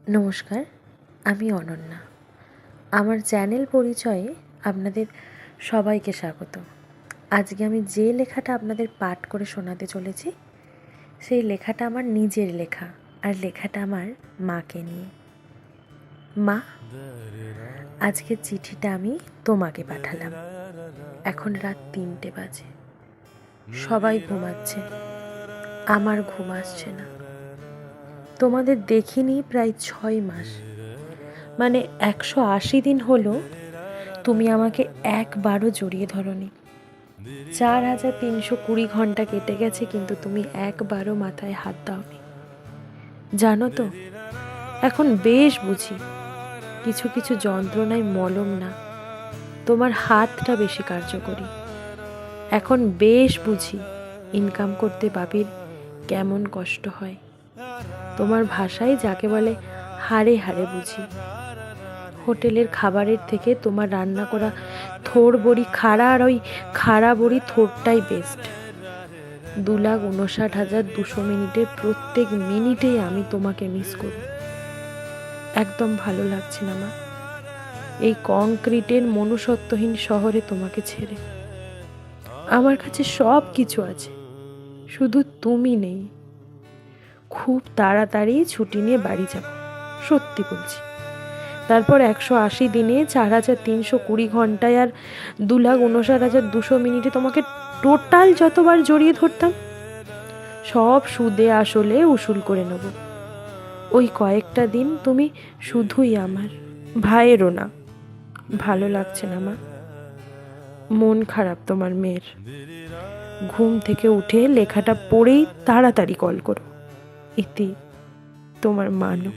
নমস্কার, আমি অনন্যা। আমার চ্যানেল পরিচয়ে আপনাদের সবাইকে স্বাগত। আজকে আমি যে লেখাটা আপনাদের পাঠ করে শোনাতে চলেছি সেই লেখাটা আমার নিজের লেখা, আর লেখাটা আমার মাকে নিয়ে। মা, আজকের চিঠিটা আমি তোমাকে পাঠালাম। এখন রাত 3টে বাজে, সবাই ঘুমাচ্ছে, আমার ঘুম আসছে না। তোমাদের দেখিনি প্রায় 6 মাস, মানে 180 দিন হলো তুমি আমাকে একবারও জড়িয়ে ধরোনি। 4320 ঘন্টা কেটে গেছে, কিন্তু তুমি একবারও মাথায় হাত দাওনি। জানো তো, এখন বেশ বুঝি কিছু কিছু যন্ত্রণায় মলম না, তোমার হাতটা বেশি কার্যকরী। এখন বেশ বুঝি ইনকাম করতে বাবির কেমন কষ্ট হয়। তোমার ভাষায় যাকে বলে হাড়ে হাড়ে বুঝি। হোটেলের খাবারের থেকে তোমার রান্না করা থোড় বড়ি খাড়া, আর ওই খাড়া বড়ি থোড়টাই বেস্ট। 2,59,200 মিনিটের প্রত্যেক মিনিটেই আমি তোমাকে মিস করি। একদম ভালো লাগছে না মা, এই কংক্রিটের মনুষ্যত্বহীন শহরে তোমাকে ছেড়ে। আমার কাছে সব কিছু আছে, শুধু তুমি নেই। খুব তাড়াতাড়ি ছুটি নিয়ে বাড়ি যাব, সত্যি বলছি। তারপর 180 দিনে 4320 ঘন্টায় আর 2,59,200 মিনিটে তোমাকে টোটাল যতবার জড়িয়ে ধরতাম সব সুদে আসলে উসুল করে নেব। ওই কয়েকটা দিন তুমি শুধুই আমার, ভাইয়েরও না। ভালো লাগছে না মা, মন খারাপ তোমার মেয়ের। ঘুম থেকে উঠে লেখাটা পড়েই তাড়াতাড়ি কল করো। ইতি, তোমার মানো।